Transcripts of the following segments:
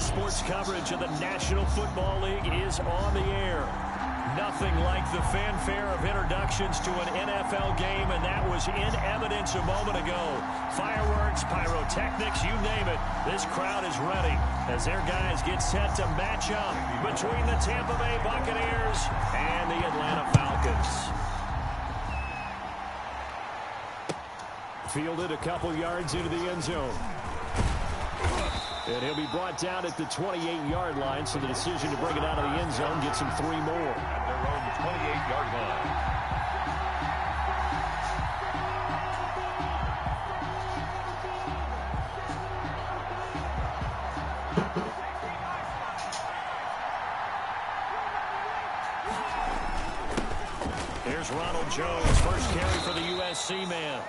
Sports coverage of the National Football League is on the air. Nothing like the fanfare of introductions to an NFL game, and that was in evidence a moment ago. Fireworks, pyrotechnics, you name it. This crowd is ready as their guys get set to match up between the Tampa Bay Buccaneers and the Atlanta Falcons. Fielded a couple yards into the end zone. And he'll be brought down at the 28-yard line, so the decision to bring it out of the end zone gets him 3 more. At their own 28-yard line. Here's Ronald Jones, first carry for the USC man.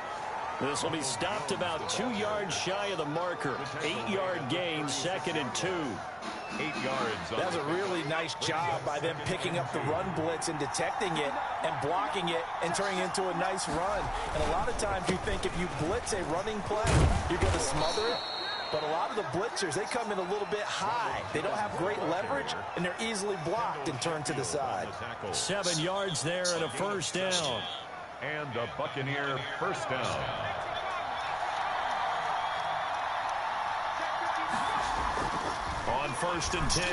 This will be stopped about 2 yards shy of the marker. 8-yard gain, 2nd and 2. 8 yards. That's a really nice job by them picking up the run blitz and detecting it and blocking it and turning it into a nice run. And a lot of times you think if you blitz a running play, you're going to smother it. But a lot of the blitzers, they come in a little bit high. They don't have great leverage, and they're easily blocked and turned to the side. 7 yards there and a first down. And a Buccaneer first down. On 1st and 10,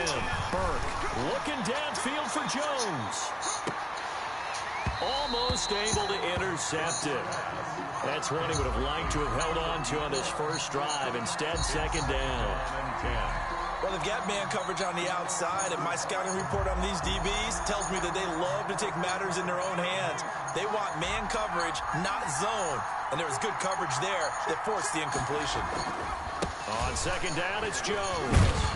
Burke looking downfield for Jones. Almost able to intercept it. That's one he would have liked to have held on to on this first drive. Instead, 2nd down. Well, they've got man coverage on the outside, and my scouting report on these DBs tells me that they love to take matters in their own hands. They want man coverage, not zone. And there was good coverage there that forced the incompletion. On 2nd down, it's Jones.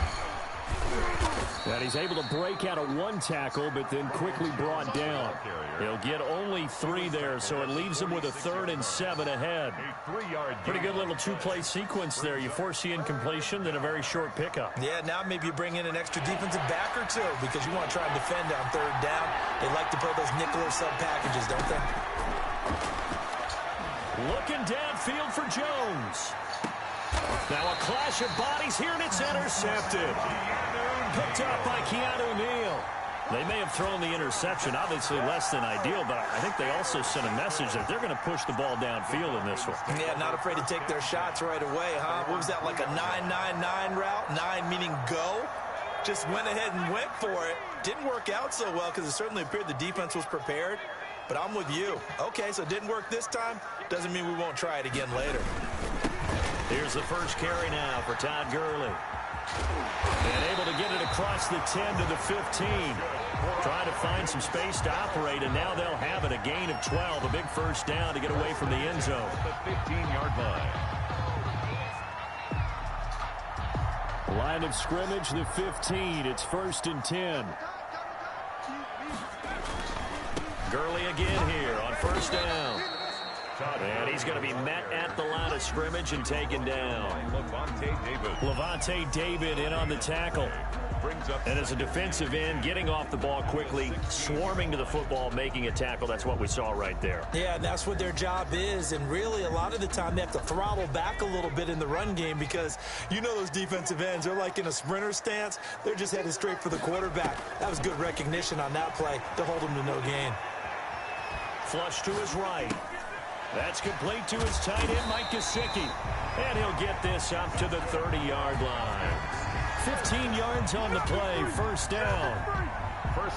And he's able to break out of 1 tackle, but then quickly brought down. He'll get only 3 there, so it leaves him with a 3rd and 7 ahead. Pretty good little 2-play sequence there. You force the incompletion, then a very short pickup. Yeah, now maybe you bring in an extra defensive back or 2 because you want to try and defend on 3rd down. They like to play those nickel or sub packages, don't they? Looking downfield for Jones. Now a clash of bodies here, and it's intercepted. Picked up by Keanu Neal. They may have thrown the interception, obviously less than ideal, but I think they also sent a message that they're going to push the ball downfield in this one. Yeah, not afraid to take their shots right away, huh? What was that, like a 9-9-9 route? 9 meaning go? Just went ahead and went for it. Didn't work out so well because it certainly appeared the defense was prepared. But I'm with you. Okay, so it didn't work this time. Doesn't mean we won't try it again later. Here's the first carry now for Todd Gurley. And able to get it across the 10 to the 15. Trying to find some space to operate, and now they'll have it. A gain of 12, a big first down to get away from the end zone. The 15-yard line. Line of scrimmage, the 15. It's 1st and 10. Gurley again here on 1st down. And he's going to be met at the line of scrimmage and taken down. Levante David in on the tackle. And as a defensive end, getting off the ball quickly, swarming to the football, making a tackle. That's what we saw right there. Yeah, and that's what their job is. And really, a lot of the time, they have to throttle back a little bit in the run game because you know those defensive ends, they're like in a sprinter stance. They're just headed straight for the quarterback. That was good recognition on that play to hold him to no gain. Flush to his right. That's complete to his tight end, Mike Gesicki. And he'll get this up to the 30-yard line. 15 yards on the play, 1st down.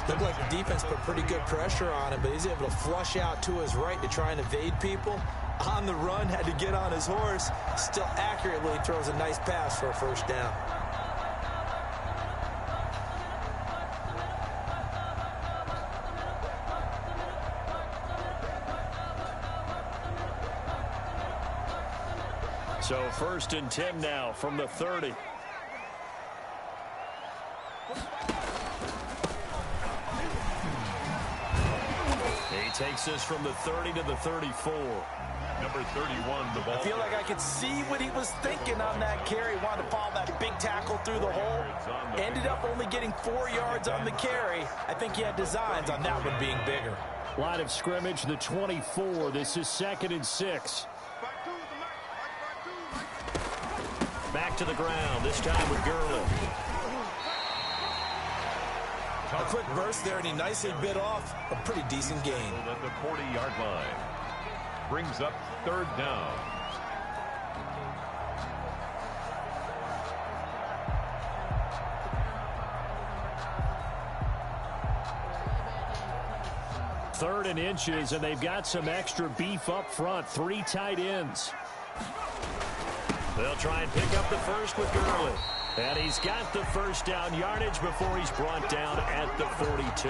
Looked like the defense put pretty good pressure on him, but he's able to flush out to his right to try and evade people. On the run, had to get on his horse. Still accurately throws a nice pass for a 1st down. So 1st and 10 now from the 30. He takes this from the 30 to the 34. Number 31, the ball. I feel like I could see what he was thinking on that carry. Wanted to follow that big tackle through the hole. Ended up only getting 4 yards on the carry. I think he had designs on that one being bigger. Line of scrimmage, the 24. This is 2nd and 6. Back to the ground, this time with Gurley. A quick burst there, and he nicely bit off a pretty decent gain. At the 40-yard line. Brings up third down. Third and inches, and they've got some extra beef up front. 3 tight ends. They'll try and pick up the first with Gurley. And he's got the first down yardage before he's brought down at the 42.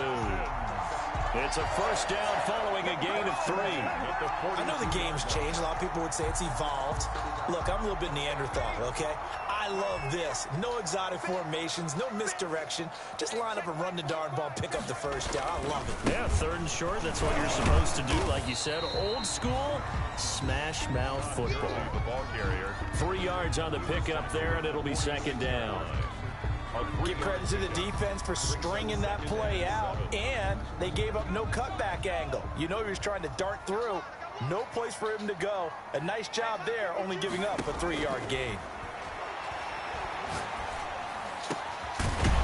It's a first down following a gain of 3. I know the game's changed. A lot of people would say it's evolved. Look, I'm a little bit Neanderthal, okay? I love this. No exotic formations, no misdirection. Just line up and run the darn ball, pick up the first down. I love it. Yeah, third and short, that's what you're supposed to do. Like you said, old school, smash mouth football. The ball carrier. 3 yards on the pickup there, and it'll be second down. Give credit to the defense for stringing that play out, and they gave up no cutback angle. You know he was trying to dart through. No place for him to go. A nice job there, only giving up a 3-yard gain.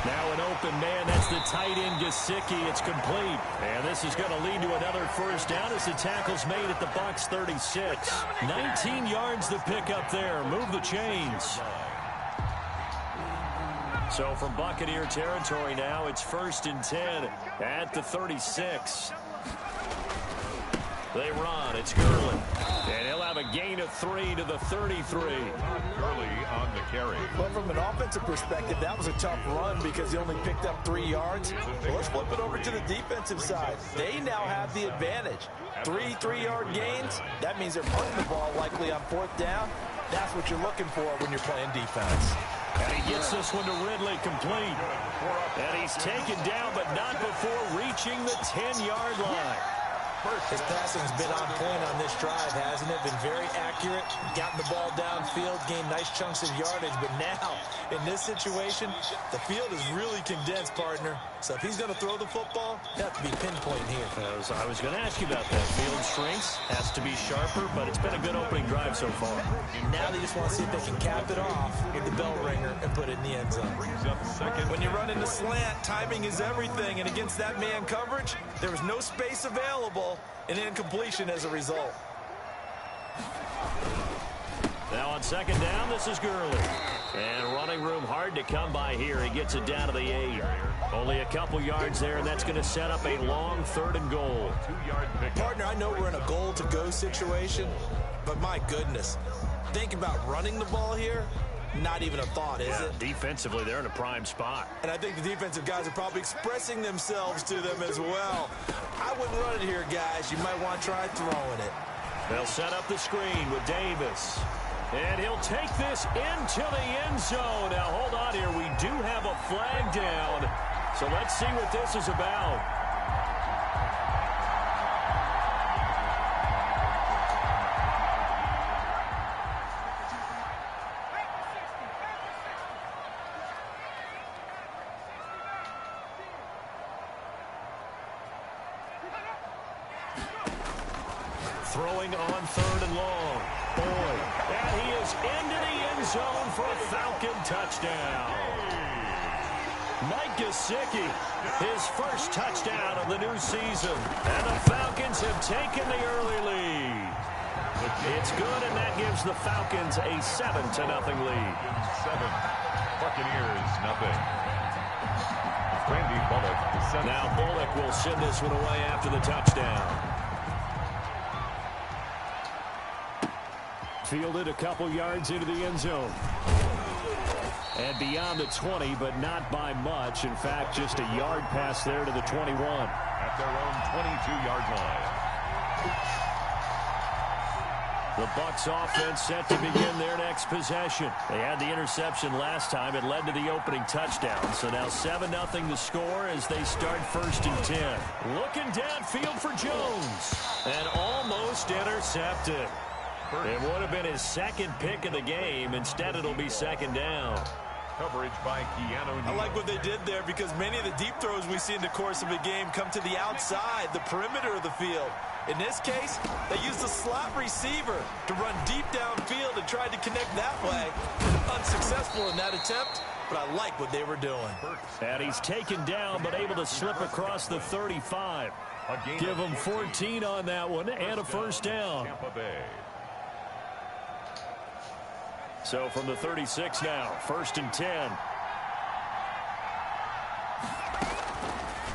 Now an open man, that's the tight end Gesicki. It's complete. And this is going to lead to another first down as the tackle's made at the Bucs 36. 19 yards the pickup there. Move the chains. So from Buccaneer territory now, it's 1st and 10 at the 36. They run. It's Gurley. And he'll have a gain of 3 to the 33. Gurley on the carry. Well, from an offensive perspective, that was a tough run because he only picked up 3 yards. Well, let's flip it over to the defensive side. They now have the advantage. 3 3-yard gains. That means they're punting the ball likely on 4th down. That's what you're looking for when you're playing defense. And he gets this one to Ridley complete. And he's taken down, but not before reaching the 10-yard line. His passing's been on point on this drive, hasn't it? Been very accurate, gotten the ball downfield, gained nice chunks of yardage. But now, in this situation, the field is really condensed, partner. So if he's going to throw the football, he'll have to be pinpoint here. I was going to ask you about that. Field shrinks, has to be sharper, but it's been a good opening drive so far. Now they just want to see if they can cap it off with the bell ringer and put it in the end zone. When you run into slant, timing is everything. And against that man coverage, there was no space available. An incompletion as a result. Now on second down, this is Gurley. And running room hard to come by here. He gets it down to the 8. Only a couple yards there, and that's going to set up a long 3rd and goal. 2-yard pickup. Partner, I know we're in a goal-to-go situation, but my goodness, think about running the ball here. Not even a thought, is it? Defensively, they're in a prime spot. And I think the defensive guys are probably expressing themselves to them as well. I wouldn't run it here, guys. You might want to try throwing it. They'll set up the screen with Davis. And he'll take this into the end zone. Now, hold on here. We do have a flag down. So let's see what this is about. Throwing on 3rd and long. Boyd. And he is into the end zone for a Falcon touchdown. Mike Gesicki, his first touchdown of the new season. And the Falcons have taken the early lead. It's good, and that gives the Falcons a 7-0 lead. 7. Buccaneers, nothing. Randy Bullock. Now Bullock will send this one away after the touchdown. Fielded a couple yards into the end zone. And beyond the 20, but not by much. In fact, just a yard pass there to the 21. At their own 22-yard line. The Bucs offense set to begin their next possession. They had the interception last time. It led to the opening touchdown. So now 7-0 the score as they start 1st and 10. Looking downfield for Jones. And almost intercepted. It would have been his 2nd pick of the game. Instead, it'll be 2nd down. Coverage by Keanu. I like what they did there because many of the deep throws we see in the course of a game come to the outside, the perimeter of the field. In this case, they used a slot receiver to run deep downfield and tried to connect that way. Unsuccessful in that attempt, but I like what they were doing. And he's taken down, but able to slip across the 35. Give him 14 on that one and a first down. So from the 36 now, 1st and 10.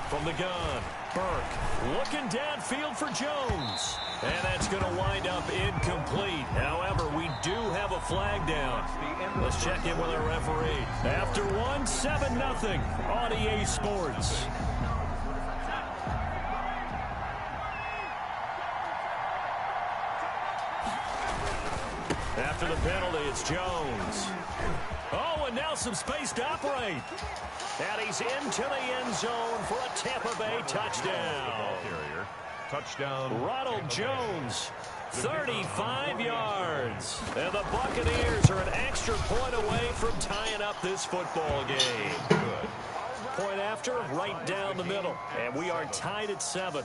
From the gun, Burke looking downfield for Jones. And that's going to wind up incomplete. However, we do have a flag down. Let's check in with our referee. After one, 7-0 on EA Sports. After the penalty, it's Jones. Oh, and now some space to operate. And he's into the end zone for a Tampa Bay touchdown. Touchdown. Ronald Jones, 35 yards. And the Buccaneers are an extra point away from tying up this football game. Good. Point after, right down the middle. And we are tied at 7.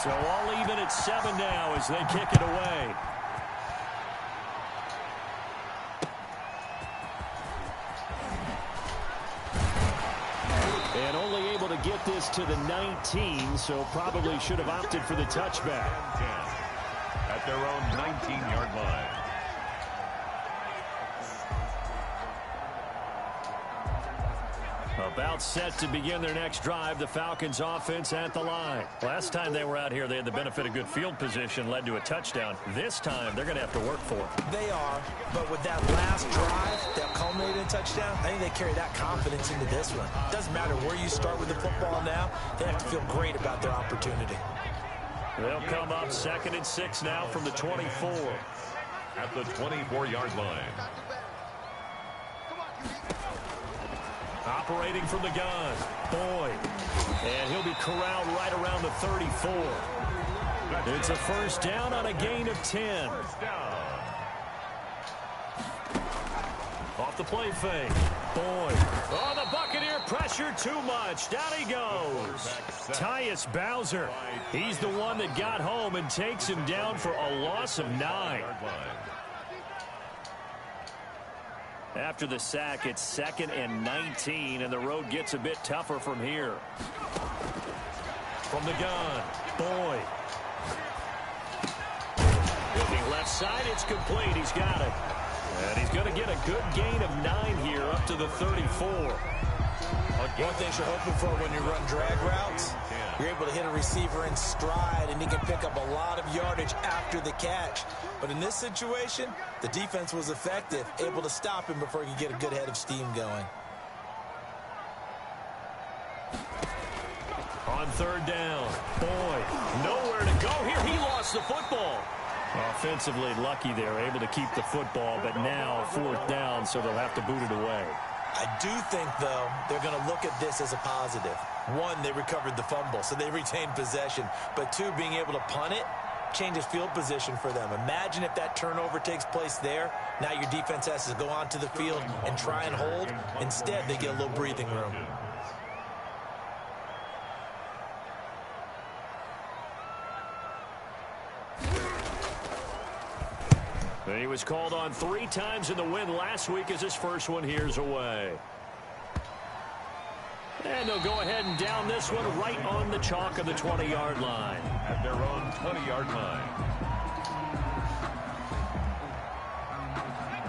So all even at 7 now as they kick it away. And only able to get this to the 19, so probably should have opted for the touchback. At their own 19-yard line. About set to begin their next drive, the Falcons offense at the line. Last time they were out here, they had the benefit of good field position, led to a touchdown. This time, they're going to have to work for it. They are, but with that last drive that culminated in a touchdown, I think they carry that confidence into this one. Doesn't matter where you start with the football now, they have to feel great about their opportunity. They'll come up 2nd and 6 now from the 24. At the 24-yard line. Operating from the gun, Boyd. And he'll be corralled right around the 34. It's a first down on a gain of 10. Off the play fake. Boyd. Oh, the Buccaneer pressure too much. Down he goes. Tyus Bowser. He's the one that got home and takes him down for a loss of 9. After the sack, it's 2nd and 19, and the road gets a bit tougher from here. From the gun, Boyd. Looking left side, it's complete. He's got it. And he's going to get a good gain of 9 here up to the 34. One thing you're hoping for when you run drag routes, you're able to hit a receiver in stride, and he can pick up a lot of yardage after the catch. But in this situation, the defense was effective, able to stop him before he could get a good head of steam going. On 3rd down, Boyd, nowhere to go here. He lost the football. Offensively lucky there, able to keep the football, but now 4th down, so they'll have to boot it away. I do think, though, they're going to look at this as a positive. 1, they recovered the fumble, so they retained possession. But 2, being able to punt it changes field position for them. Imagine if that turnover takes place there. Now your defense has to go onto the field and try and hold. Instead, they get a little breathing room. He was called on 3 times in the win last week as his first one here's away. And they'll go ahead and down this one right on the chalk of the 20-yard line. At their own 20-yard line.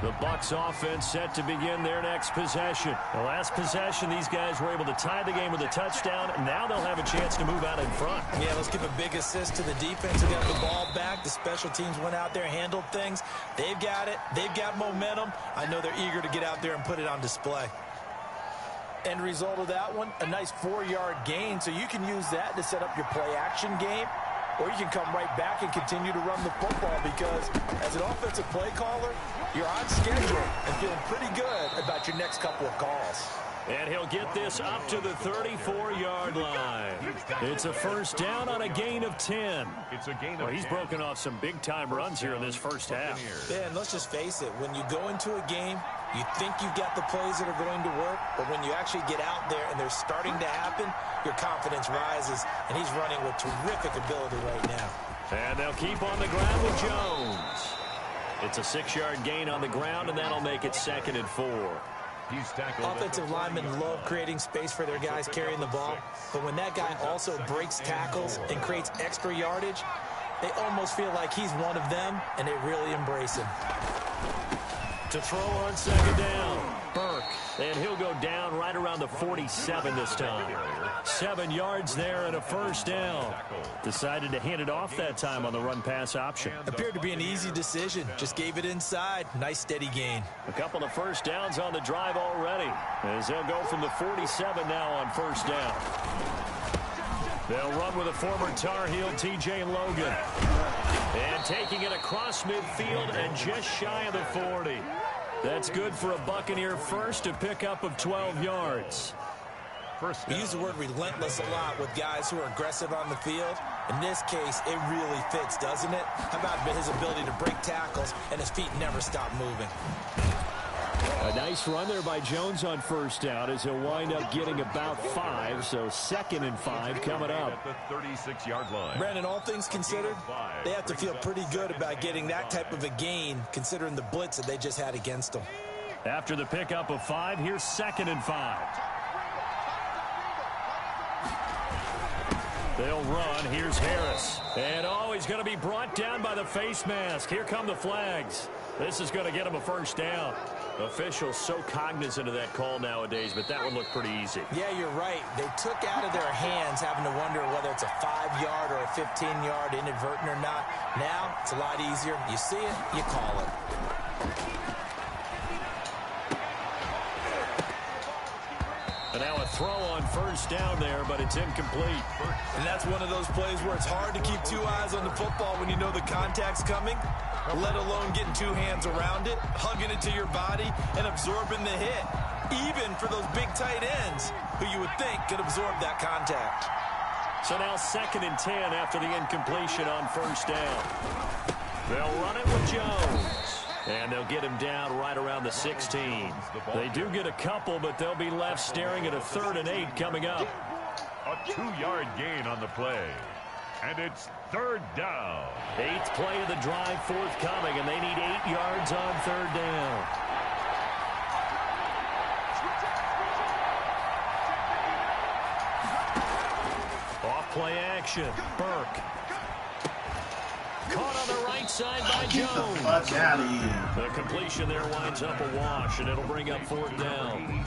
The Bucs offense set to begin their next possession. The last possession, these guys were able to tie the game with a touchdown. Now they'll have a chance to move out in front. Yeah, let's give a big assist to the defense who got the ball back. The special teams went out there, handled things. They've got it. They've got momentum. I know they're eager to get out there and put it on display. End result of that one, a nice 4-yard gain. So you can use that to set up your play-action game. Or you can come right back and continue to run the football because as an offensive play caller, you're on schedule and feeling pretty good about your next couple of calls. And he'll get this up to the 34-yard line. It's a first down on a gain of 10. It's a gain well, of he's 10. broken off some big-time runs here in this first half. Yeah, and let's just face it. When you go into a game, you think you've got the plays that are going to work, but when you actually get out there and they're starting to happen, your confidence rises, and he's running with terrific ability right now. And they'll keep on the ground with Jones. It's a 6-yard gain on the ground, and that'll make it 2nd and 4. He's tackled. Offensive linemen love creating space for their guys carrying the ball, but when that guy also breaks tackles and creates extra yardage, they almost feel like he's one of them, and they really embrace him. To throw on 2nd down, Burke, and he'll go down right around the 47 this time. 7 yards there and a 1st down. Decided to hand it off that time on the run-pass option. Appeared to be an easy decision. Just gave it inside. Nice steady gain. A couple of 1st downs on the drive already, as they'll go from the 47 now on 1st down. They'll run with a former Tar Heel, T.J. Logan. And taking it across midfield and just shy of the 40. That's good for a Buccaneer first, a pickup of 12 yards. We use the word relentless a lot with guys who are aggressive on the field. In this case, it really fits, doesn't it? How about his ability to break tackles and his feet never stop moving? A nice run there by Jones on 1st down as he'll wind up getting about 5, so 2nd and 5 coming up. At the 36-yard line. Brandon, all things considered, they have to feel pretty good about getting that type of a gain considering the blitz that they just had against them. After the pickup of 5, here's 2nd and 5. They'll run. Here's Harris. And, he's going to be brought down by the face mask. Here come the flags. This is going to get him a 1st down. Officials so cognizant of that call nowadays, but that one looked pretty easy. Yeah, you're right. They took out of their hands having to wonder whether it's a 5-yard or a 15-yard inadvertent or not. Now, it's a lot easier. You see it, you call it. And now a throw on 1st down there, but it's incomplete. And that's one of those plays where it's hard to keep 2 eyes on the football when you know the contact's coming, let alone getting 2 hands around it, hugging it to your body, and absorbing the hit, even for those big tight ends who you would think could absorb that contact. So now 2nd and 10 after the incompletion on 1st down. They'll run it with Jones. And they'll get him down right around the 16. They do get a couple, but they'll be left staring at a 3rd and 8 coming up. A 2-yard gain on the play. And it's 3rd down. 8th play of the drive forthcoming, and they need 8 yards on 3rd down. Off play action. Burke. Caught on the right side by Jones. Fuck out of here. The completion there winds up a wash, and it'll bring up 4th down.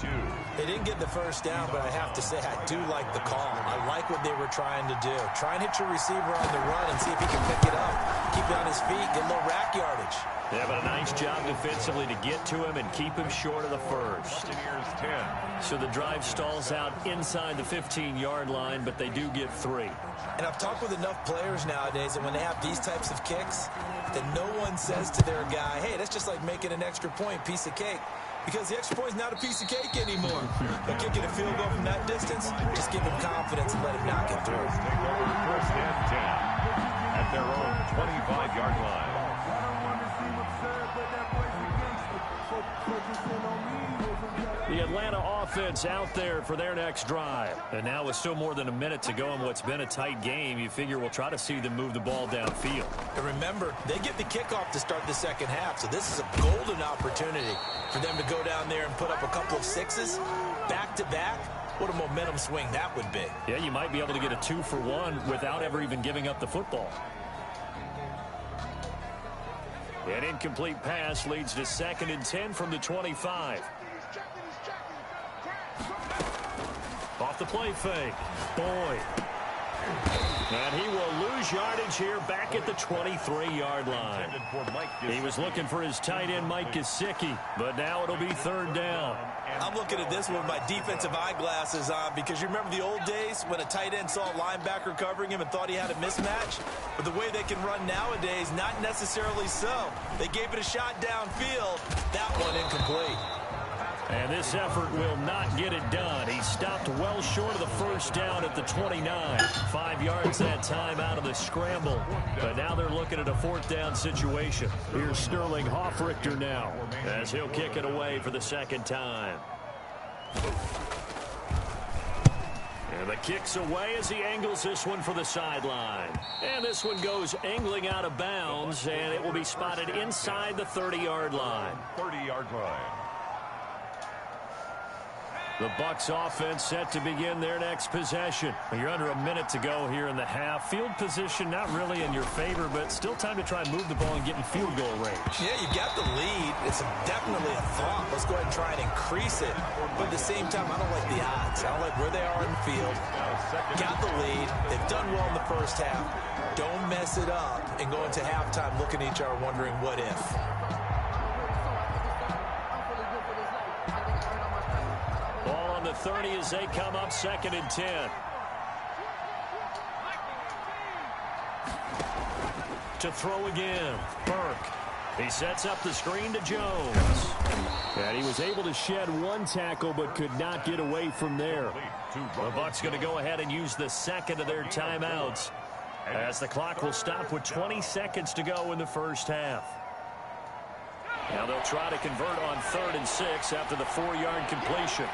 They didn't get the 1st down, but I have to say I do like the call. I like what they were trying to do. Try and hit your receiver on the run and see if he can pick it up. Keep it on his feet, get a little rack yardage. Yeah, but a nice job defensively to get to him and keep him short of the 1st. Buccaneers 10. So the drive stalls out inside the 15-yard line, but they do get 3. And I've talked with enough players nowadays that when they have these types of kicks, that no one says to their guy, hey, that's just like making an extra point, piece of cake. Because the extra point is not a piece of cake anymore. But kicking a field goal from that distance, just give him confidence and let him knock it through. Take over 1st and 10 at their own 25-yard line. The Atlanta offense out there for their next drive. And now with still more than a minute to go in what's been a tight game, you figure we'll try to see them move the ball downfield. And remember, they get the kickoff to start the 2nd half, so this is a golden opportunity for them to go down there and put up a couple of 6s back-to-back. What a momentum swing that would be. Yeah, you might be able to get a 2-for-1 without ever even giving up the football. An incomplete pass leads to 2nd and 10 from the 25. Off the play fake. Boyd. And he will lose yardage here back at the 23-yard line. He was looking for his tight end, Mike Gesicki, but now it'll be 3rd down. I'm looking at this with my defensive eyeglasses on because you remember the old days when a tight end saw a linebacker covering him and thought he had a mismatch? But the way they can run nowadays, not necessarily so. They gave it a shot downfield. That one incomplete. And this effort will not get it done. He stopped well short of the 1st down at the 29. 5 yards that time out of the scramble. But now they're looking at a 4th down situation. Here's Sterling Hoffrichter now as he'll kick it away for the 2nd time. And the kick's away as he angles this one for the sideline. And this one goes angling out of bounds, and it will be spotted inside the 30-yard line. 30-yard line. The Bucs offense set to begin their next possession. You're under a minute to go here in the half. Field position not really in your favor, but still time to try and move the ball and get in field goal range. Yeah, you got the lead. It's definitely a thought. Let's go ahead and try and increase it. But at the same time, I don't like the odds. I don't like where they are in the field. Got the lead. They've done well in the first half. Don't mess it up and go into halftime looking at each other wondering what if. Ball on the 30 as they come up 2nd and 10. To throw again, Burke. He sets up the screen to Jones. And he was able to shed one tackle but could not get away from there. The Bucs going to go ahead and use the second of their timeouts as the clock will stop with 20 seconds to go in the first half. Now they'll try to convert on 3rd and 6 after the 4-yard completion.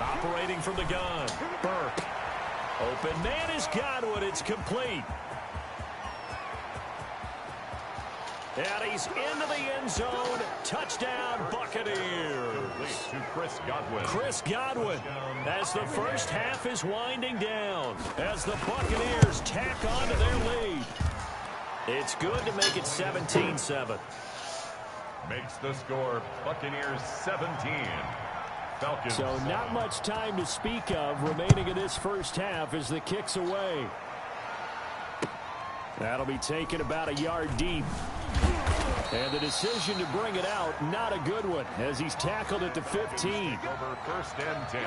Operating from the gun, Burke. Open man is Godwin. It's complete. And he's into the end zone. Touchdown, Buccaneers. To Chris Godwin. Chris Godwin, as the first half is winding down, as the Buccaneers tack on to their lead. It's good to make it 17-7. Makes the score Buccaneers 17. Falcons. So not much time to speak of remaining in this first half as the kick's away. That'll be taken about a yard deep. And the decision to bring it out, not a good one, as he's tackled at the 15. Over 1st and 10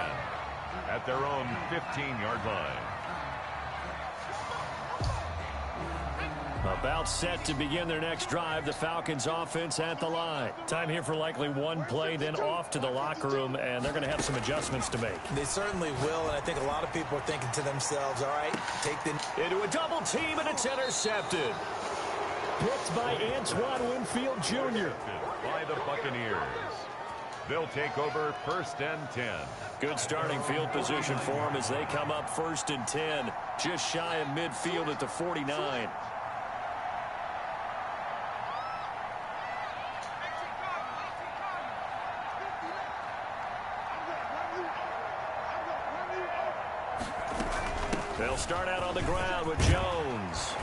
at their own 15-yard line. About set to begin their next drive, the Falcons offense at the line. Time here for likely one play, then off to the locker room, and they're going to have some adjustments to make. They certainly will, and I think a lot of people are thinking to themselves, all right, take the... Into a double team, and it's intercepted. Picked by Antoine Winfield Jr. By the Buccaneers. They'll take over 1st and 10. Good starting field position for them as they come up 1st and 10. Just shy of midfield at the 49. They'll start out on the ground with Jones.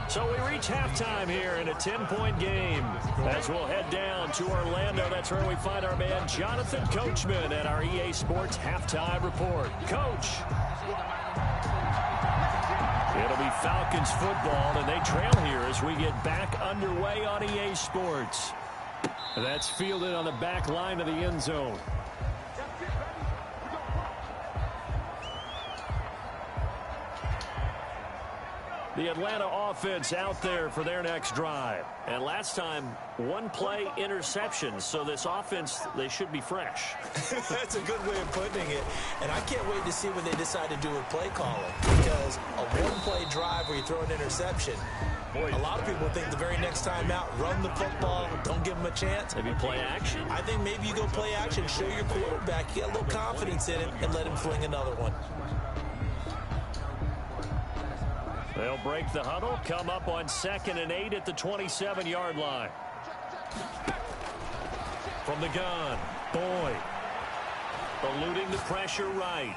So we reach halftime here in a 10-point game. As we'll head down to Orlando, that's where we find our man Jonathan Coachman at our EA Sports Halftime Report. Coach. It'll be Falcons football, and they trail here as we get back underway on EA Sports. That's fielded on the back line of the end zone. The Atlanta offense out there for their next drive. And last time, one play interception. So this offense, they should be fresh. That's a good way of putting it. And I can't wait to see what they decide to do with play calling. Because a one-play drive where you throw an interception, a lot of people think the very next time out, run the football, don't give them a chance. Maybe play action? I think maybe you go play action, show your quarterback, get a little confidence in it, and let him fling another one. They'll break the huddle, come up on 2nd and 8 at the 27-yard line. From the gun, Boyd. Eluding the pressure right.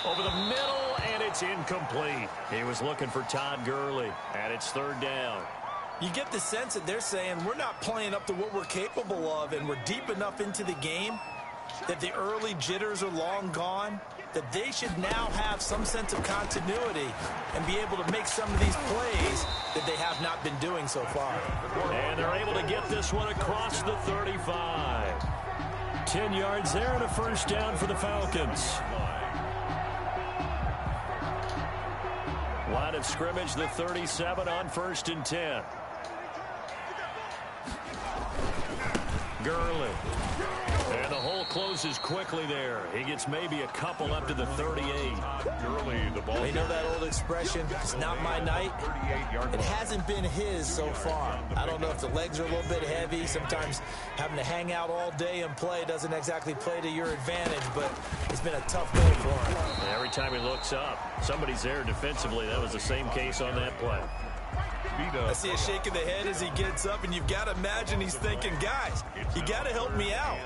Over the middle, and it's incomplete. He was looking for Todd Gurley, and it's 3rd down. You get the sense that they're saying we're not playing up to what we're capable of, and we're deep enough into the game that the early jitters are long gone, that they should now have some sense of continuity and be able to make some of these plays that they have not been doing so far. And they're able to get this one across the 35. 10 yards there and a 1st down for the Falcons. Line of scrimmage, the 37 on 1st and 10. Gurley. And the hole closes quickly there. He gets maybe a couple up to the 38. You know that old expression, it's not my night? It hasn't been his so far. I don't know if the legs are a little bit heavy. Sometimes having to hang out all day and play doesn't exactly play to your advantage, but it's been a tough day for him. Every time he looks up, somebody's there defensively. That was the same case on that play. I see a shake of the head as he gets up, and you've got to imagine he's thinking, guys, you got to help me out.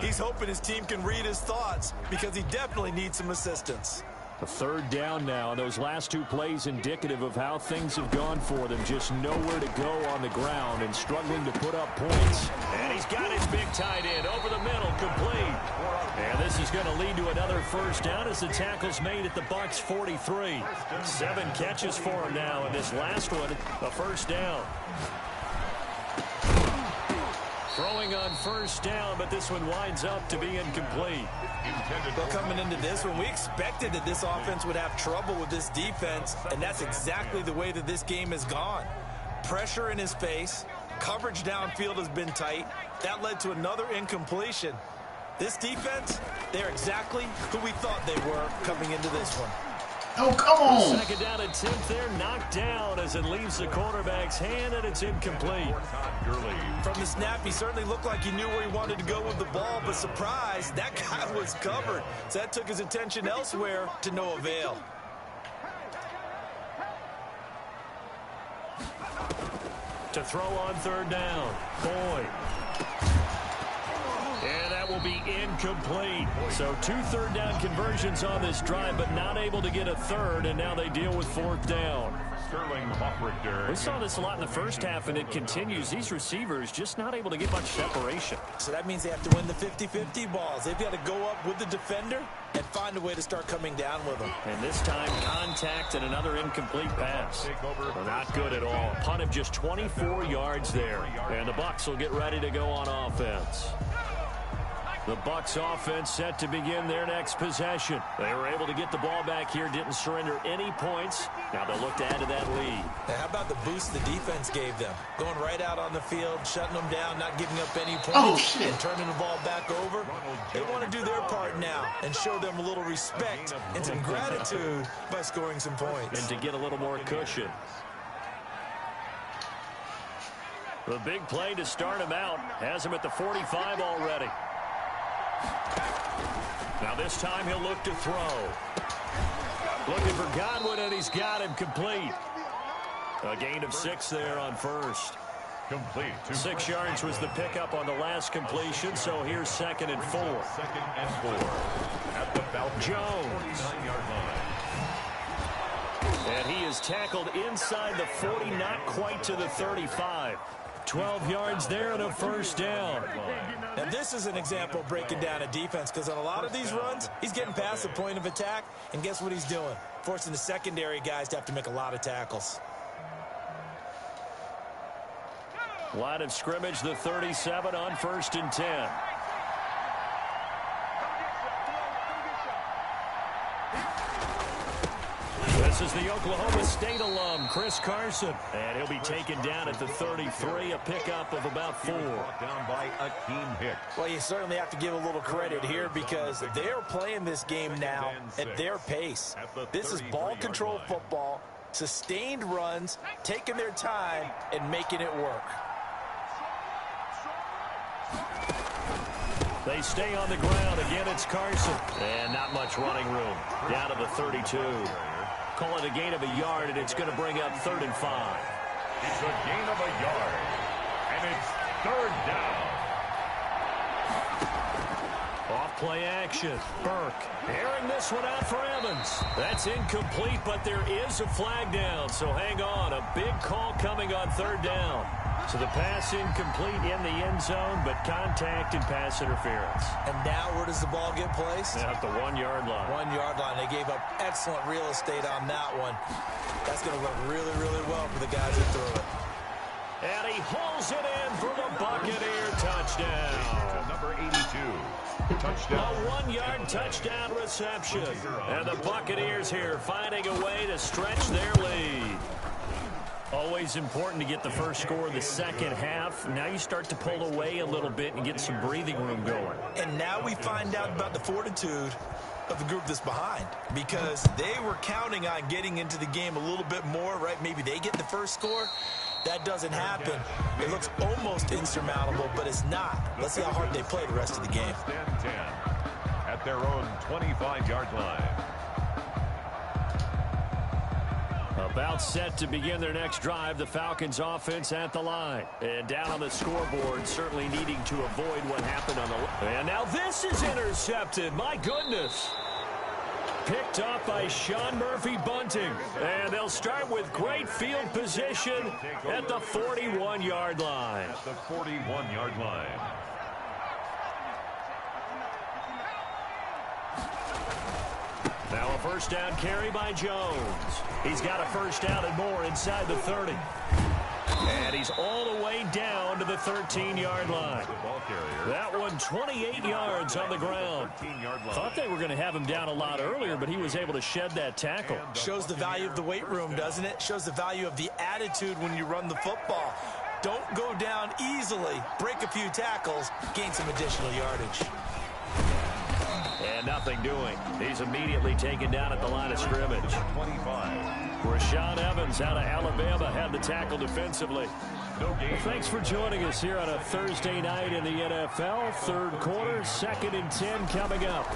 He's hoping his team can read his thoughts because he definitely needs some assistance. A third down now, and those last two plays indicative of how things have gone for them. Just nowhere to go on the ground and struggling to put up points. And he's got his big tight end over the middle, complete. And this is going to lead to another first down as the tackle's made at the Bucs 43. 7 catches for him now, and this last one, a first down. Throwing on first down, but this one winds up to be incomplete. Well, coming into this one, we expected that this offense would have trouble with this defense, and that's exactly the way that this game has gone. Pressure in his face, coverage downfield has been tight. That led to another incompletion. This defense, they're exactly who we thought they were coming into this one. Oh, come on. Second down attempt there, knocked down as it leaves the quarterback's hand, and it's incomplete. From the snap, he certainly looked like he knew where he wanted to go with the ball, but surprise, that guy was covered. So that took his attention elsewhere to no avail. To throw on third down, Boyd. And that will be incomplete. So 2 third-down conversions on this drive, but not able to get a third, and now they deal with fourth down. We saw this a lot in the first half, and it continues. These receivers just not able to get much separation. So that means they have to win the 50-50 balls. They've got to go up with the defender and find a way to start coming down with them. And this time, contact and another incomplete pass. Well, not good at all. A punt of just 24 yards there. And the Bucs will get ready to go on offense. The Bucs offense set to begin their next possession. They were able to get the ball back here, didn't surrender any points. Now they'll look to add to that lead. Now, how about the boost the defense gave them? Going right out on the field, shutting them down, not giving up any points, and turning the ball back over. They want to do their part now and show them a little respect and some gratitude by scoring some points. And to get a little more cushion. The big play to start him out has him at the 45 already. Now this time he'll look to throw. Looking for Godwin, and he's got him complete. A gain of 6 there on first. Complete. 6 yards was the pickup on the last completion, so here's 2nd and 4. At the Jones. And he is tackled inside the 40, not quite to the 35. 12 yards there and a first down. Now this is an example of breaking down a defense, because on a lot of these runs, he's getting past the point of attack, and guess what he's doing? Forcing the secondary guys to have to make a lot of tackles. Line of scrimmage, the 37 on 1st and 10. This is the Oklahoma State alum, Chris Carson. And he'll be taken down at the 33, a pickup of about 4. Down by Akeem Hicks. Well, you certainly have to give a little credit here, because they're playing this game now at their pace. This is ball control football, sustained runs, taking their time and making it work. They stay on the ground. Again, it's Carson. And not much running room. Down to the 32. Call it a gain of a yard, and it's going to bring up 3rd and 5. It's a gain of a yard, and it's 3rd down. Off play action. Burke airing this one out for Evans. That's incomplete, but there is a flag down, so hang on. A big call coming on 3rd down. So the pass incomplete in the end zone, but contact and pass interference. And now where does the ball get placed? At the 1-yard line. 1-yard line. They gave up excellent real estate on that one. That's going to work really, really well for the guys that threw it. And he hauls it in for the Buccaneer touchdown. Number 82. Touchdown. A 1-yard touchdown reception. And the Buccaneers here finding a way to stretch their lead. Always important to get the first score of the second half. Now you start to pull away a little bit and get some breathing room going. And now we find out about the fortitude of the group that's behind, because they were counting on getting into the game a little bit more, right? Maybe they get the first score. That doesn't happen. It looks almost insurmountable, but it's not. Let's see how hard they play the rest of the game. 10 at their own 25-yard line. About set to begin their next drive, the Falcons offense at the line. And down on the scoreboard, certainly needing to avoid what happened on the... And now this is intercepted. My goodness. Picked up by Sean Murphy-Bunting. And they'll start with great field position at the 41-yard line. At the 41-yard line. Now a first down carry by Jones. He's got a first down and more inside the 30. And he's all the way down to the 13-yard line. That one 28 yards on the ground. Thought they were going to have him down a lot earlier, but he was able to shed that tackle. Shows the value of the weight room, doesn't it? Shows the value of the attitude when you run the football. Don't go down easily. Break a few tackles. Gain some additional yardage. And nothing doing. He's immediately taken down at the line of scrimmage. 25. Rashaan Evans out of Alabama had the tackle defensively. No game. Thanks for joining us here on a Thursday night in the NFL. Third quarter, 2nd and 10 coming up.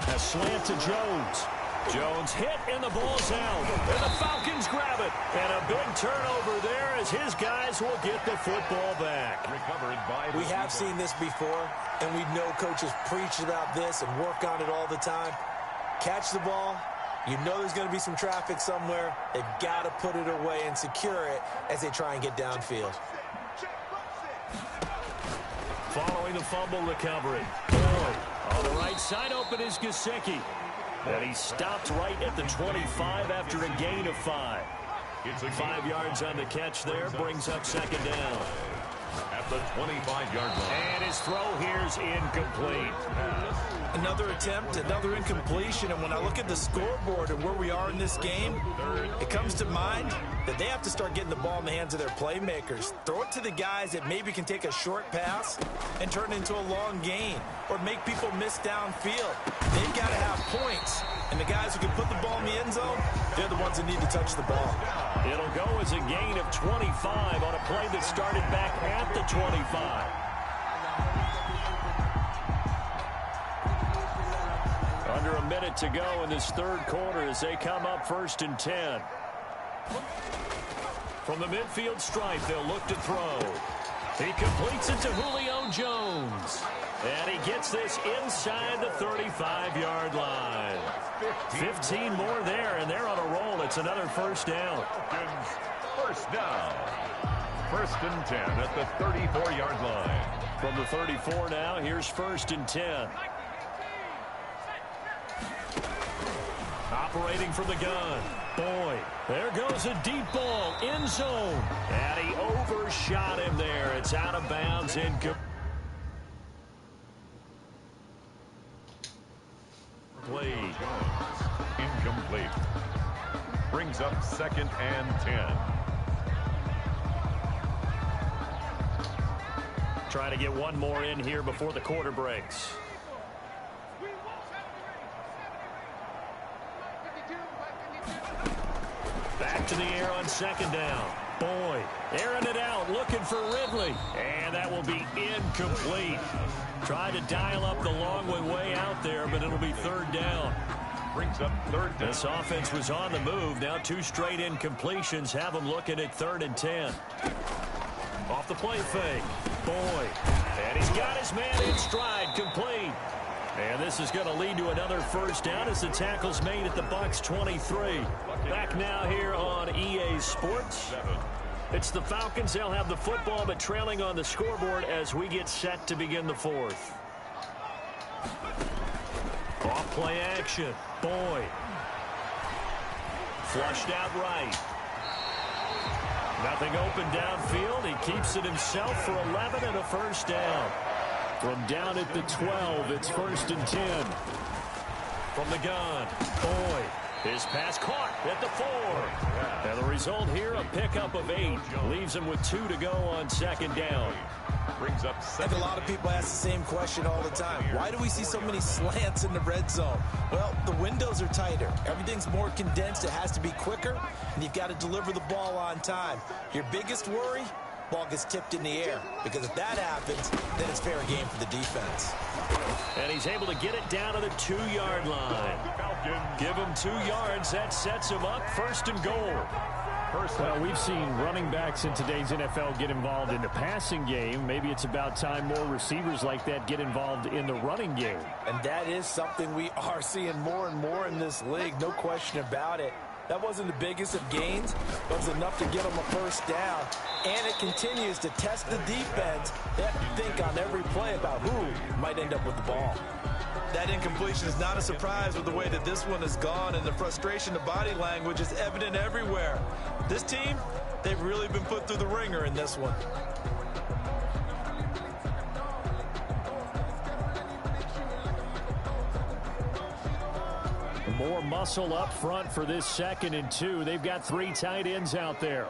A slant to Jones. Jones hit and the ball's out. And the Falcons grab it. And a big turnover there as his guys will get the football back. Recovered by We have seen this before, and we know coaches preach about this and work on it all the time. Catch the ball. You know there's going to be some traffic somewhere. They've got to put it away and secure it as they try and get downfield. Following the fumble recovery. Boyd on the right side open is Gesicki. And he stopped right at the 25 after a gain of 5. 5 yards on the catch there, brings up second down. At the 25-yard line. And his throw here's incomplete. Another attempt, another incompletion, and when I look at the scoreboard and where we are in this game, it comes to mind that they have to start getting the ball in the hands of their playmakers. Throw it to the guys that maybe can take a short pass and turn it into a long gain or make people miss downfield. They've got to have points, and the guys who can put the ball in the end zone, they're the ones that need to touch the ball. It'll go as a gain of 25 on a play that started back at the 25. Under a minute to go in this third quarter as they come up 1st and 10. From the midfield stripe, they'll look to throw. He completes it to Julio Jones. And he gets this inside the 35-yard line. 15 more there, and they're on a roll. It's another first down. First down. 1st and 10 at the 34-yard line. From the 34 now, here's 1st and 10. Operating from the gun. Boyd. There goes a deep ball. End zone. And he overshot him there. It's out of bounds. Incomplete. Incomplete. Brings up 2nd and 10. Trying to get one more in here before the quarter breaks. Back to the air on 2nd down. Boyd airing it out, looking for Ridley. And that will be incomplete. Tried to dial up the long way out there, but it'll be 3rd down. Brings up 3rd down. This offense was on the move. Now 2 straight incompletions have them looking at 3rd and 10. Off the play fake. Boyd. And he's got his man in stride, complete. And this is going to lead to another first down as the tackle's made at the Bucs 23. Back now here on EA Sports. It's the Falcons. They'll have the football, but trailing on the scoreboard as we get set to begin the 4th. Off play action. Boyd. Flushed out right. Nothing open downfield. He keeps it himself for 11 and a first down. From down at the 12, it's 1st and 10. From the gun, Boyd. His pass caught at the 4. And the result here, a pickup of 8. Leaves him with 2 to go on second down. Brings up I think a lot of people ask the same question all the time. Why do we see so many slants in the red zone? Well, the windows are tighter. Everything's more condensed. It has to be quicker, and you've got to deliver the ball on time. Your biggest worry? Ball gets tipped in the air, because if that happens, then it's fair game for the defense. And he's able to get it down to the 2-yard line. Give him 2 yards. That sets him up first and goal. Well, we've seen running backs in today's NFL get involved in the passing game. Maybe it's about time more receivers like that get involved in the running game. And that is something we are seeing more and more in this league, no question about it. That wasn't the biggest of gains, but it was enough to get them a first down. And it continues to test the defense. They have to think on every play about who might end up with the ball. That incompletion is not a surprise with the way that this one has gone, and the frustration, the body language is evident everywhere. This team, they've really been put through the ringer in this one. More muscle up front for this 2nd and 2. They've got 3 tight ends out there.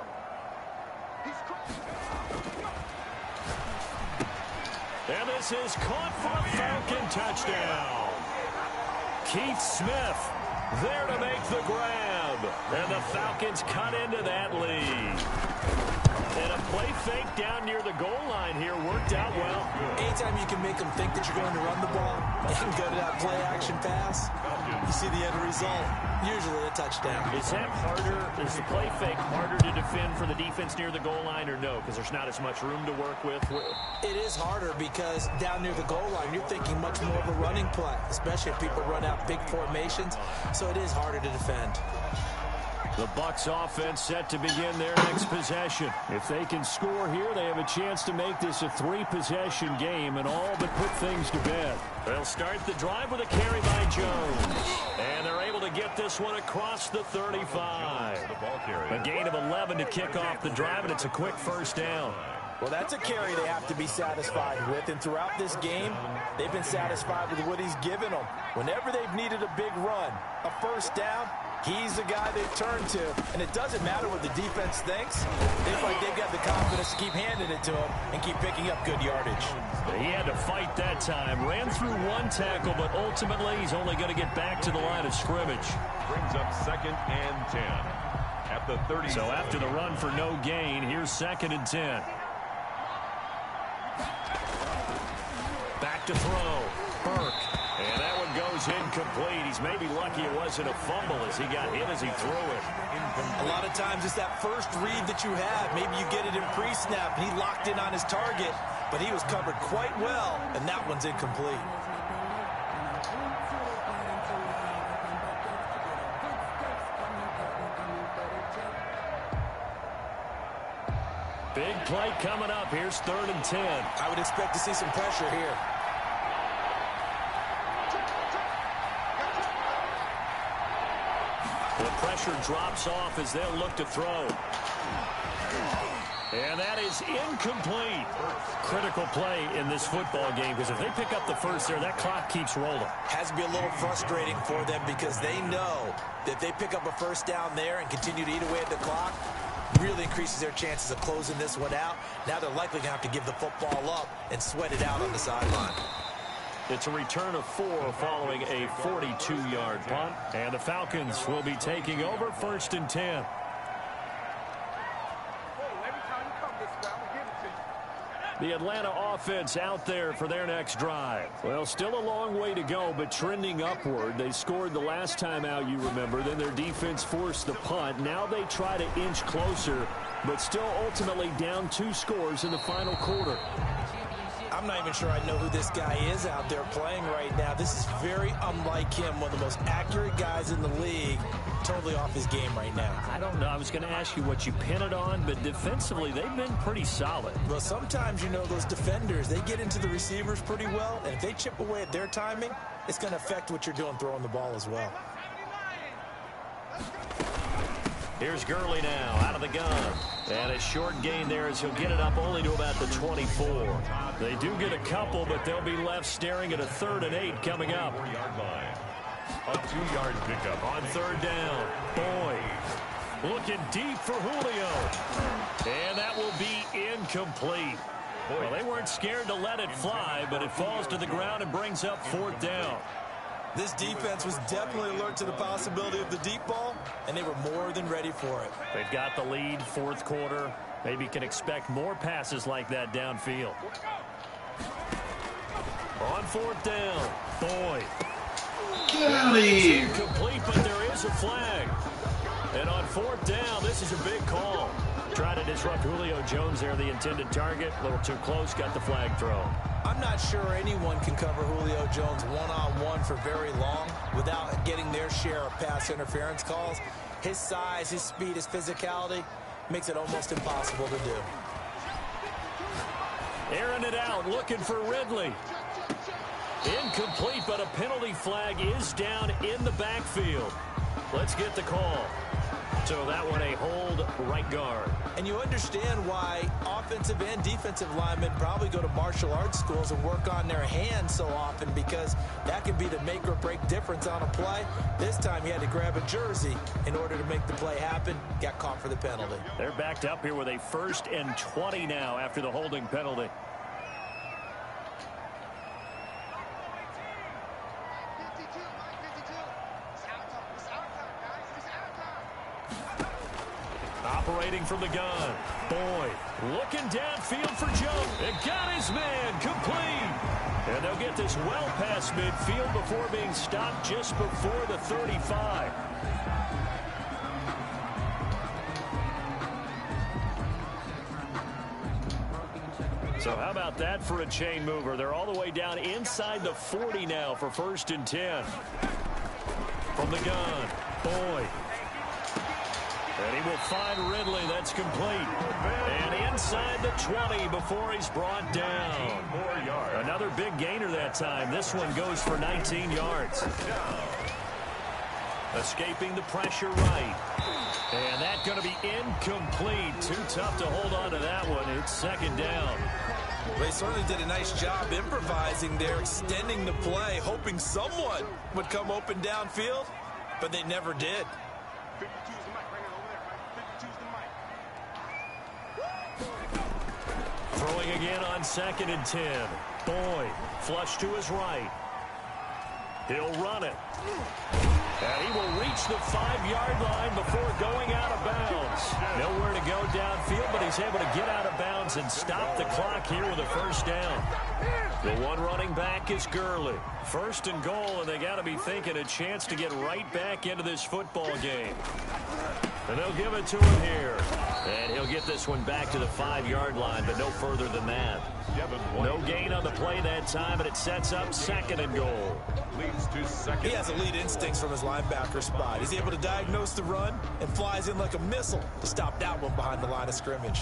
And this is caught for a Falcon touchdown. Keith Smith there to make the grab. And the Falcons cut into that lead. And a play fake down near the goal line here worked out well. Anytime you can make them think that you're going to run the ball and go to that play-action pass, you see the end result, usually a touchdown. Is that harder? Is the play fake harder to defend for the defense near the goal line or no? Because there's not as much room to work with? It is harder because down near the goal line, you're thinking much more of a running play, especially if people run out big formations. So it is harder to defend. The Bucs offense set to begin their next possession. If they can score here, they have a chance to make this a 3-possession game and all but put things to bed. They'll start the drive with a carry by Jones. And they're able to get this one across the 35. A gain of 11 to kick off the drive, and it's a quick first down. Well, that's a carry they have to be satisfied with, and throughout this game, they've been satisfied with what he's given them. Whenever they've needed a big run, a first down, he's the guy they turn to, and it doesn't matter what the defense thinks. They feel like they've got the confidence to keep handing it to him and keep picking up good yardage. He had to fight that time. Ran through 1 tackle, but ultimately he's only going to get back to the line of scrimmage. Brings up 2nd and 10 at the 30. So after the run for no gain, here's 2nd and 10. Back to throw. Burke. And that one goes incomplete. He's maybe lucky it wasn't a fumble as he got hit as he threw it. A lot of times it's that first read that you have. Maybe you get it in pre-snap, and he locked in on his target, but he was covered quite well, and that one's incomplete. Big play coming up. Here's 3rd and 10. I would expect to see some pressure here. The pressure drops off as they'll look to throw. And that is incomplete. Critical play in this football game, because if they pick up the first there, that clock keeps rolling. Has to be a little frustrating for them because they know that if they pick up a first down there and continue to eat away at the clock, really increases their chances of closing this one out. Now they're likely going to have to give the football up and sweat it out on the sideline. It's a return of 4 following a 42-yard punt. And the Falcons will be taking over 1st and 10. The Atlanta offense out there for their next drive. Well, still a long way to go, but trending upward. They scored the last time out, you remember. Then their defense forced the punt. Now they try to inch closer, but still ultimately down 2 scores in the final quarter. I'm not even sure I know who this guy is out there playing right now. This is very unlike him, one of the most accurate guys in the league. Totally off his game right now. I don't know. I was going to ask you what you pin it on, but defensively, they've been pretty solid. Well, sometimes, you know, those defenders, they get into the receivers pretty well, and if they chip away at their timing, it's going to affect what you're doing throwing the ball as well. Here's Gurley now, out of the gun. And a short gain there as he'll get it up only to about the 24. They do get a couple, but they'll be left staring at a 3rd and 8 coming up. A 2-yard pickup. On third down, Boyd looking deep for Julio. And that will be incomplete. Well, they weren't scared to let it fly, but it falls to the ground and brings up fourth down. This defense was definitely alert to the possibility of the deep ball, and they were more than ready for it. They've got the lead, fourth quarter. Maybe can expect more passes like that downfield. On fourth down, Boyd. Get out of here. Incomplete, but there is a flag. And on fourth down, this is a big call. Trying to disrupt Julio Jones there, the intended target. A little too close, got the flag thrown. I'm not sure anyone can cover Julio Jones one-on-one for very long without getting their share of pass interference calls. His size, his speed, his physicality makes it almost impossible to do. Airing it out, looking for Ridley. Incomplete, but a penalty flag is down in the backfield. Let's get the call. So that one a hold right guard. And you understand why offensive and defensive linemen probably go to martial arts schools and work on their hands so often, because that can be the make or break difference on a play. This time he had to grab a jersey in order to make the play happen. Got caught for the penalty. They're backed up here with a 1st and 20 now after the holding penalty. Operating from the gun, Boyd looking downfield for Jones. And got his man complete. And they'll get this well past midfield before being stopped just before the 35. So how about that for a chain mover? They're all the way down inside the 40 now for 1st and 10. From the gun, Boyd. And he will find Ridley. That's complete. And inside the 20 before he's brought down. Another big gainer that time. This one goes for 19 yards. Escaping the pressure right. And that's going to be incomplete. Too tough to hold on to that one. It's 2nd down. They certainly did a nice job improvising there, extending the play, hoping someone would come open downfield, but they never did. Throwing again on 2nd and 10. Boyd, flush to his right. He'll run it. And he will reach the 5-yard line before going out of bounds. Nowhere to go downfield, but he's able to get out of bounds and stop the clock here with a 1st down. The one running back is Gurley. 1st and goal, and they got to be thinking a chance to get right back into this football game. And they'll give it to him here. And he'll get this one back to the 5-yard line, but no further than that. No gain on the play that time, and it sets up 2nd and goal. Leads to 2nd. He has elite instincts from his linebacker spot. He's able to diagnose the run and flies in like a missile to stop that one behind the line of scrimmage.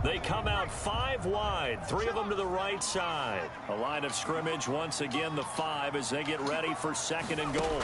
They come out 5 wide, 3 of them to the right side. A line of scrimmage, once again the 5 as they get ready for 2nd and goal.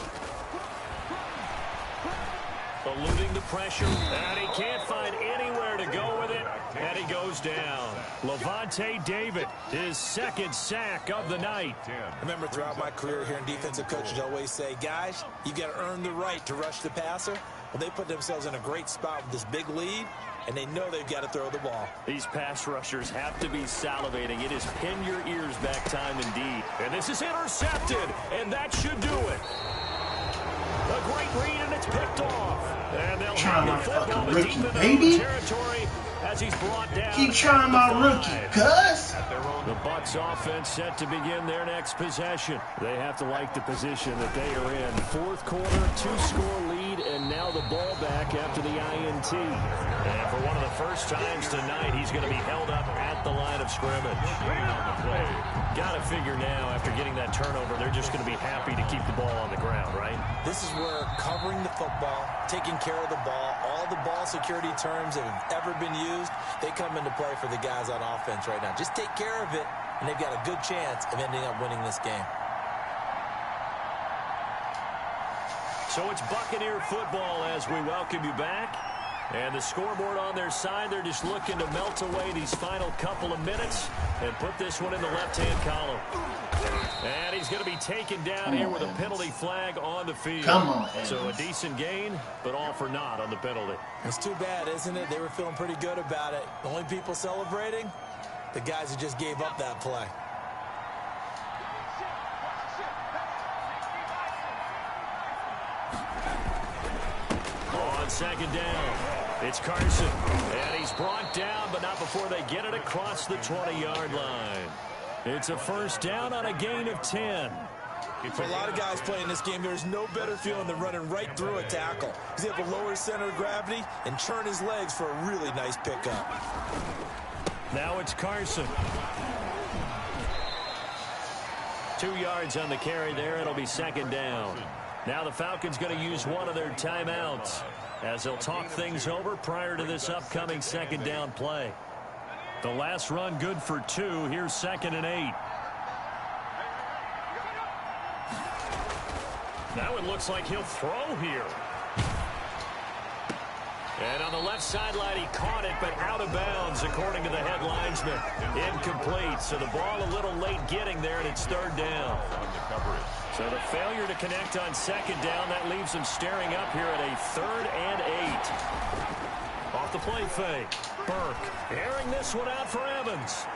Eluding the pressure, and he can't find anywhere to go with it, and he goes down. Levante David, his 2nd sack of the night. I remember throughout my career here in defensive coaches always say, guys, you got to earn the right to rush the passer. Well, they put themselves in a great spot with this big lead, and they know they've got to throw the ball. These pass rushers have to be salivating. It is pin your ears back time indeed. And this is intercepted, and that should do it. A great read, and it's picked off. And they'll Trying my have the football fucking deep rookie, in the baby. territory as he's brought down. Keep trying my rookie, cuz. The Bucs offense set to begin their next possession. They have to like the position that they are in. 4th quarter, 2-score lead, and now the ball back after the INT. And for one of the first times tonight, he's going to be held up at the line of scrimmage. Got to figure now, after getting that turnover, they're just going to be happy to keep the ball on the ground, right? This is where covering the football, taking care of the ball, all the ball security terms that have ever been used, they come into play for the guys on offense right now. Just take care of it, and they've got a good chance of ending up winning this game. So it's Buccaneer football as we welcome you back. And the scoreboard on their side, they're just looking to melt away these final couple of minutes and put this one in the left-hand column. And he's going to be taken down here with a penalty flag on the field. Come on, so a decent gain, but all for naught on the penalty. It's too bad, isn't it? They were feeling pretty good about it. The only people celebrating, the guys who just gave up that play. On second down, it's Carson. And he's brought down, but not before they get it across the 20-yard line. It's a first down on a gain of 10. For a lot of guys playing this game, there's no better feeling than running right through a tackle. He's able to lower his center of gravity and churn his legs for a really nice pickup. Now it's Carson. 2 yards on the carry there. It'll be second down. Now the Falcons going to use one of their timeouts as they'll talk things over prior to this upcoming second down play. The last run good for 2. Here's 2nd and 8. That one looks like he'll throw here. And on the left sideline, he caught it, but out of bounds, according to the head linesman. Incomplete, so the ball a little late getting there, and it's third down. So the failure to connect on second down, that leaves them staring up here at a 3rd and 8. Off the play fake. Burke airing this one out for Evans.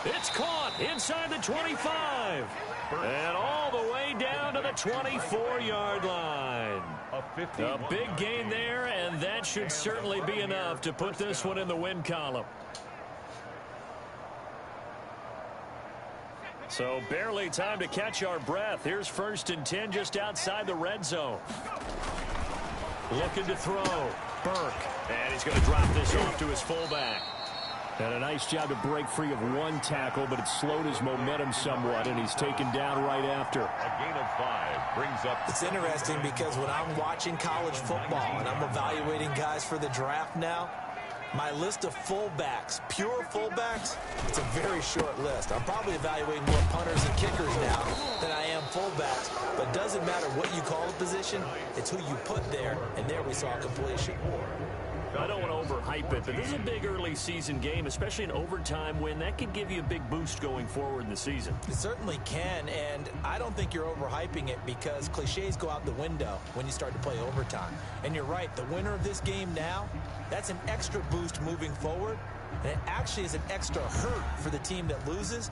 It's caught inside the 25. And all the way down to the 24-yard line. A big gain there, and that should certainly be enough to put this one in the win column. So barely time to catch our breath. Here's 1st and 10 just outside the red zone. Looking to throw. Burke. And he's going to drop this off to his fullback. And a nice job to break free of one tackle, but it slowed his momentum somewhat, and he's taken down right after. A gain of 5 brings up... It's interesting because when I'm watching college football and I'm evaluating guys for the draft now, my list of fullbacks, pure fullbacks, it's a very short list. I'm probably evaluating more punters and kickers now than I am fullbacks. But it doesn't matter what you call the position, it's who you put there, and there we saw completion. I don't want to overhype it, but this is a big early season game, especially an overtime win. That could give you a big boost going forward in the season. It certainly can, and I don't think you're overhyping it because cliches go out the window when you start to play overtime. And you're right, the winner of this game now, that's an extra boost moving forward, and it actually is an extra hurt for the team that loses